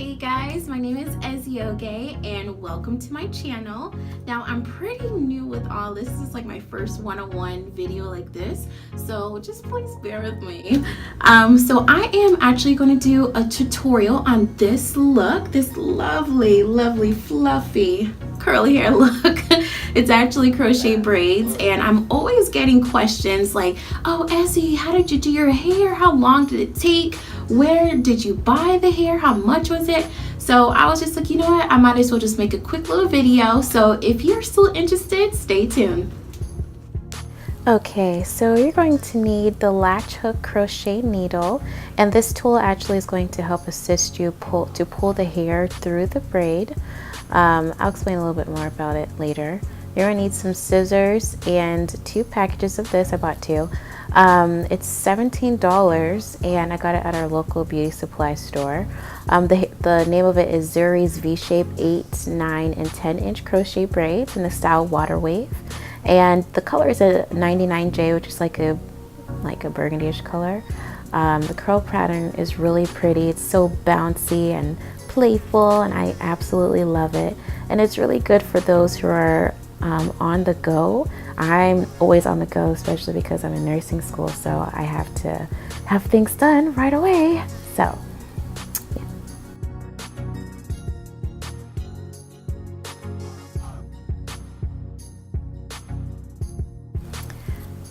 Hey guys, my name is Ezioge and welcome to my channel. Now I'm pretty new with all this. This is like my first one-on-one video like this, so just please bear with me. So I am actually going to do a tutorial on this look, this lovely fluffy curly hair look. It's actually crochet braids, and I'm always getting questions like, oh Ezzy, how did you do your hair? How long did it take? Where did you buy the hair? How much was it? So I was just like, you know what, I might as well just make a quick little video. So if you're still interested, stay tuned. Okay, so you're going to need the latch hook crochet needle, and this tool actually is going to help assist you to pull the hair through the braid. I'll explain a little bit more about it later. You're going to need some scissors and 2 packages of this. I bought 2. It's $17 and I got it at our local beauty supply store. The name of it is Zury's V-Shape 8, 9, and 10-inch crochet braids in the style Water Wave. And the color is a 99J, which is like a burgundy-ish color. The curl pattern is really pretty. It's so bouncy and playful, and I absolutely love it. And it's really good for those who are on the go. I'm always on the go, especially because I'm in nursing school, so I have to have things done right away. So yeah.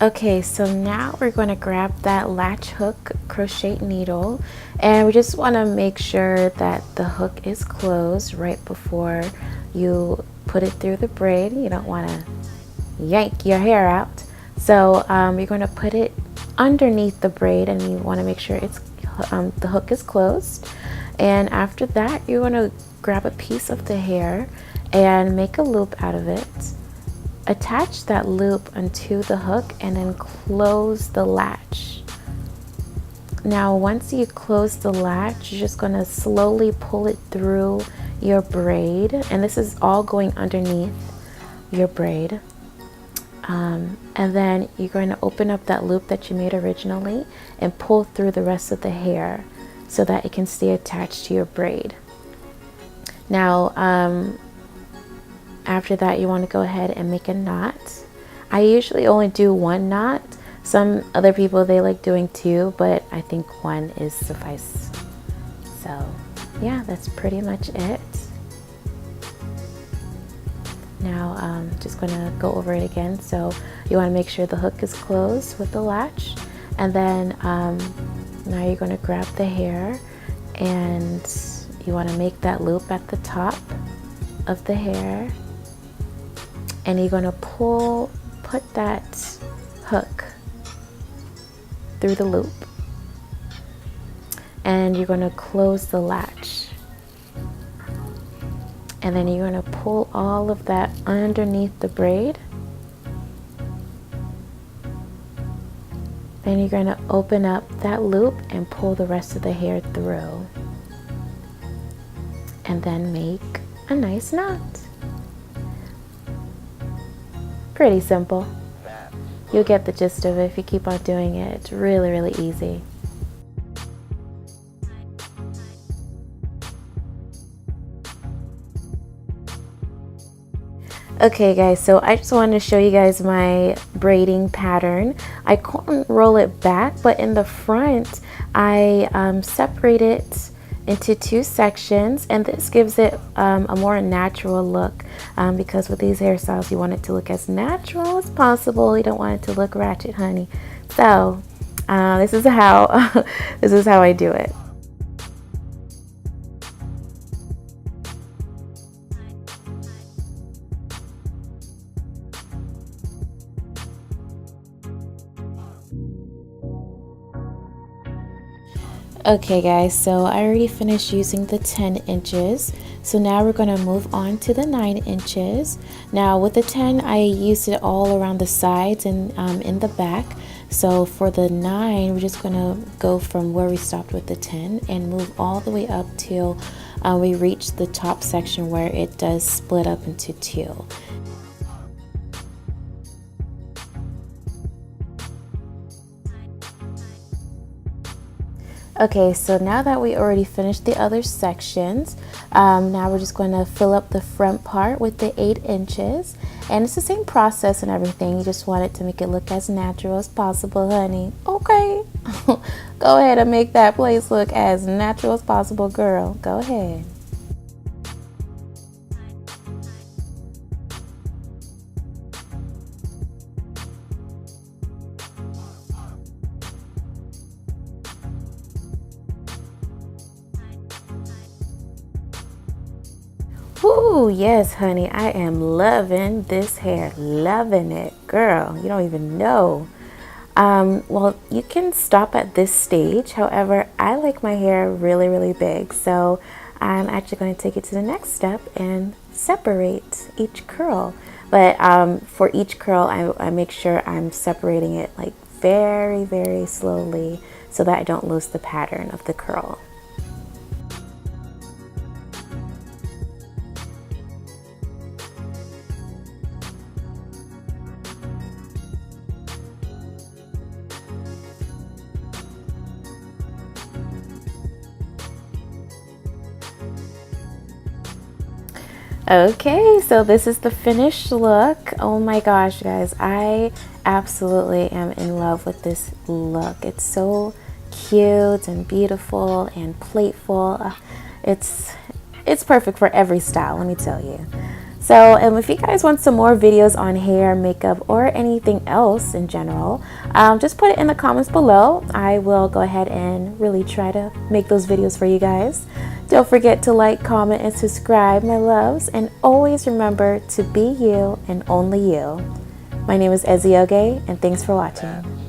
Okay, so now we're going to grab that latch hook crochet needle, and we just want to make sure that the hook is closed right before you put it through the braid. You don't want to yank your hair out. So you're going to put it underneath the braid, and you want to make sure it's the hook is closed. And after that, you're going to grab a piece of the hair and make a loop out of it. Attach that loop onto the hook and then close the latch. Now once you close the latch, you're just going to slowly pull it through your braid, and this is all going underneath your braid. And then you're going to open up that loop that you made originally and pull through the rest of the hair so that it can stay attached to your braid. Now after that, you want to go ahead and make a knot. I usually only do 1 knot. Some other people, they like doing 2, but I think 1 is suffice. So yeah, that's pretty much it. Now I'm just going to go over it again. So you want to make sure the hook is closed with the latch, and then now you're going to grab the hair and you want to make that loop at the top of the hair, and you're going to put that hook through the loop, and you're going to close the latch, and then you're going to pull all of that underneath the braid. Then you're going to open up that loop and pull the rest of the hair through, and then make a nice knot. Pretty simple. You'll get the gist of it if you keep on doing it. It's really easy. Okay guys, so I just wanted to show you guys my braiding pattern. I couldn't roll it back, but in the front I separate it into 2 sections, and this gives it a more natural look, because with these hairstyles you want it to look as natural as possible. You don't want it to look ratchet, honey. So this is how I do it. Okay guys, so I already finished using the 10 inches. So now we're going to move on to the 9 inches. Now with the 10, I used it all around the sides and in the back. So for the 9, we're just going to go from where we stopped with the 10 and move all the way up till we reach the top section where it does split up into 2. Okay, so now that we already finished the other sections, now we're just going to fill up the front part with the 8 inches. And it's the same process and everything. You just want it to make it look as natural as possible, honey. Okay. Go ahead and make that place look as natural as possible, girl. Go ahead. Ooh, yes, honey, I am loving this hair. Loving it, girl. You don't even know. Well, you can stop at this stage. However, I like my hair really, really big. So I'm actually going to take it to the next step and separate each curl. But for each curl, I make sure I'm separating it like very, very slowly so that I don't lose the pattern of the curl. Okay, so this is the finished look. Oh my gosh, guys, I absolutely am in love with this look. It's so cute and beautiful and playful. It's perfect for every style, let me tell you. So if you guys want some more videos on hair, makeup, or anything else in general, just put it in the comments below. I will go ahead and really try to make those videos for you guys. Don't forget to like, comment, and subscribe, my loves. And always remember to be you and only you. My name is Ezioge, and thanks for watching.